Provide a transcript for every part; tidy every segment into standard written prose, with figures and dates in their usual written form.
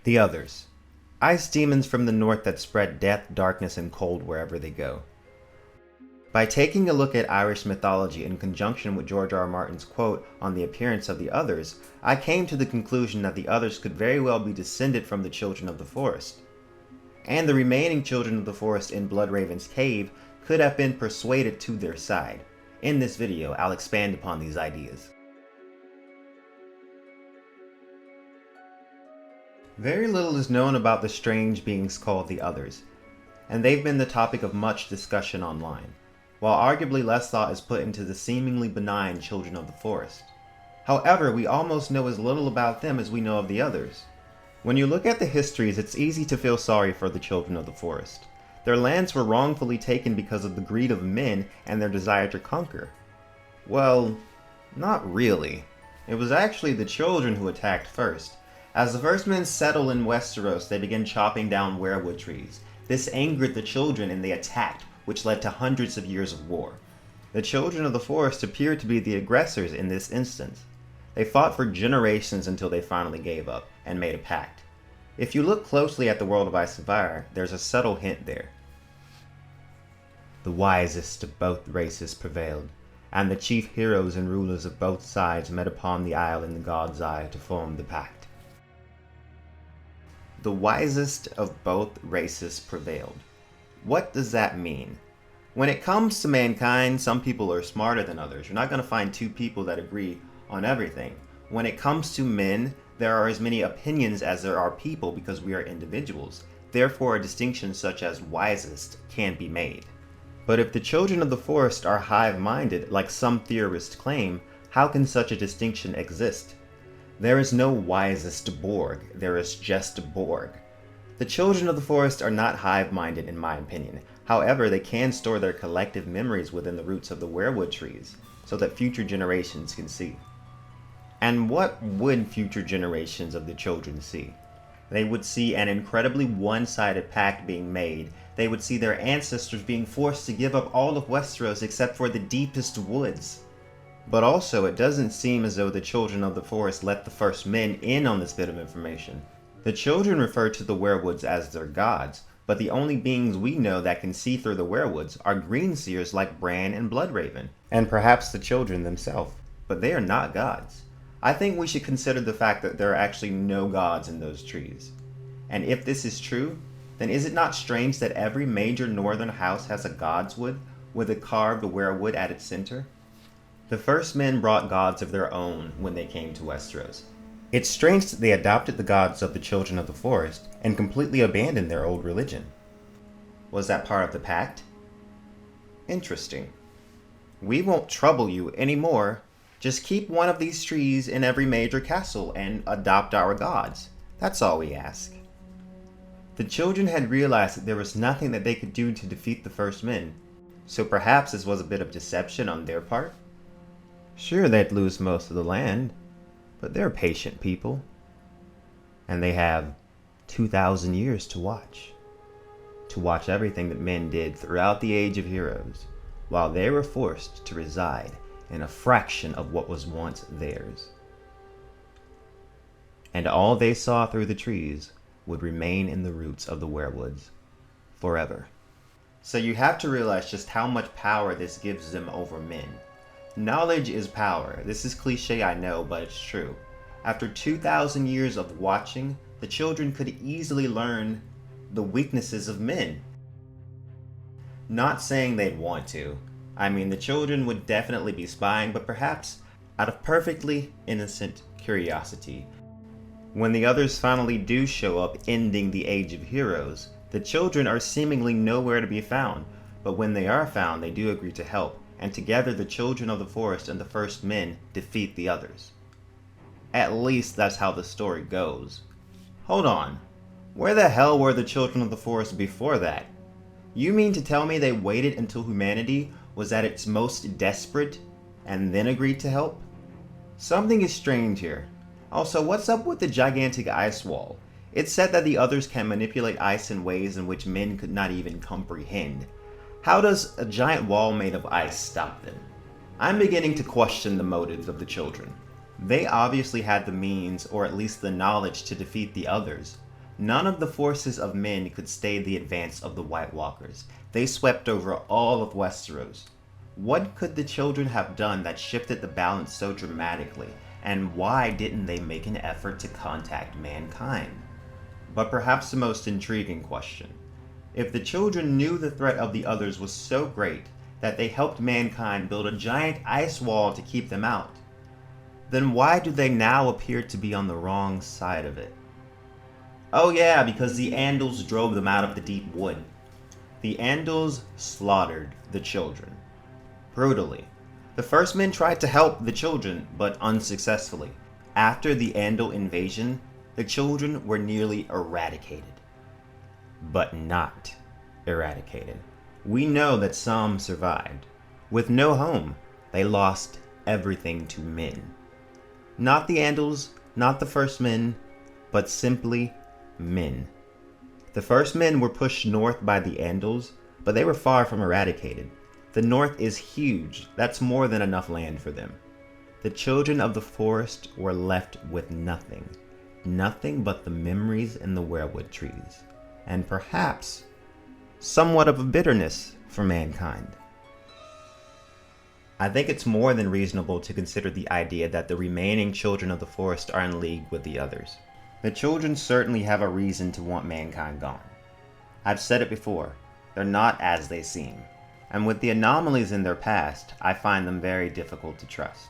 The others. Ice demons from the north that spread death, darkness, and cold wherever they go. By taking a look at Irish mythology in conjunction with George R. Martin's quote on the appearance of the others, I came to the conclusion that the others could very well be descended from the children of the forest. And the remaining children of the forest in Bloodraven's cave could have been persuaded to their side. In this video, I'll expand upon these ideas. Very little is known about the strange beings called the Others, and they've been the topic of much discussion online, while arguably less thought is put into the seemingly benign children of the forest. However, we almost know as little about them as we know of the others. When you look at the histories, it's easy to feel sorry for the children of the forest. Their lands were wrongfully taken because of the greed of men and their desire to conquer. Well, not really. It was actually the children who attacked first. As the first men settled in Westeros, they began chopping down weirwood trees. This angered the children and they attacked, which led to hundreds of years of war. The children of the forest appeared to be the aggressors in this instance. They fought for generations until they finally gave up and made a pact. If you look closely at the world of Ice and Fire, there's a subtle hint there. The wisest of both races prevailed, and the chief heroes and rulers of both sides met upon the isle in the God's Eye to form the pact. The wisest of both races prevailed. What does that mean? When it comes to mankind, some people are smarter than others. You're not going to find two people that agree on everything. When it comes to men, there are as many opinions as there are people because we are individuals. Therefore, a distinction such as wisest can be made. But if the children of the forest are hive-minded, like some theorists claim, how can such a distinction exist? There is no wisest Borg, there is just Borg. The children of the forest are not hive-minded in my opinion. However, they can store their collective memories within the roots of the weirwood trees, so that future generations can see. And what would future generations of the children see? They would see an incredibly one-sided pact being made. They would see their ancestors being forced to give up all of Westeros except for the deepest woods. But also, it doesn't seem as though the children of the forest let the first men in on this bit of information. The children refer to the weirwoods as their gods, but the only beings we know that can see through the weirwoods are greenseers like Bran and Bloodraven, and perhaps the children themselves, but they are not gods. I think we should consider the fact that there are actually no gods in those trees. And if this is true, then is it not strange that every major northern house has a godswood with a carved weirwood at its center? The first men brought gods of their own when they came to Westeros. It's strange that they adopted the gods of the children of the forest and completely abandoned their old religion. Was that part of the pact? Interesting. We won't trouble you anymore. Just keep one of these trees in every major castle and adopt our gods. That's all we ask. The children had realized that there was nothing that they could do to defeat the first men, so perhaps this was a bit of deception on their part. Sure, they'd lose most of the land, but they're patient people. And they have 2,000 years to watch. To watch everything that men did throughout the Age of Heroes, while they were forced to reside in a fraction of what was once theirs. And all they saw through the trees would remain in the roots of the weirwoods forever. So you have to realize just how much power this gives them over men. Knowledge is power. This is cliche, I know, but it's true. After 2,000 years of watching, the children could easily learn the weaknesses of men. Not saying they'd want to. I mean, the children would definitely be spying, but perhaps out of perfectly innocent curiosity. When the others finally do show up, ending the Age of Heroes, the children are seemingly nowhere to be found, but when they are found, they do agree to help. And together the children of the forest and the first men defeat the others. At least that's how the story goes. Hold on. Where the hell were the children of the forest before that? You mean to tell me they waited until humanity was at its most desperate and then agreed to help? Something is strange here. Also, what's up with the gigantic ice wall? It's said that the others can manipulate ice in ways in which men could not even comprehend. How does a giant wall made of ice stop them? I'm beginning to question the motives of the children. They obviously had the means, or at least the knowledge, to defeat the others. None of the forces of men could stay the advance of the White Walkers. They swept over all of Westeros. What could the children have done that shifted the balance so dramatically, and why didn't they make an effort to contact mankind? But perhaps the most intriguing question: if the children knew the threat of the others was so great that they helped mankind build a giant ice wall to keep them out, then why do they now appear to be on the wrong side of it? Oh yeah, because the Andals drove them out of the deep wood. The Andals slaughtered the children. Brutally. The first men tried to help the children, but unsuccessfully. After the Andal invasion, the children were nearly eradicated. But not eradicated. We know that some survived. With no home, they lost everything to men. Not the Andals, not the first men, but simply men. The first men were pushed north by the Andals, but they were far from eradicated. The north is huge. That's more than enough land for them. The children of the forest were left with nothing. Nothing but the memories in the weirwood trees. And perhaps somewhat of a bitterness for mankind. I think it's more than reasonable to consider the idea that the remaining children of the forest are in league with the others. The children certainly have a reason to want mankind gone. I've said it before, they're not as they seem. And with the anomalies in their past, I find them very difficult to trust.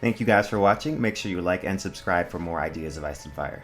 Thank you guys for watching. Make sure you like and subscribe for more ideas of Ice and Fire.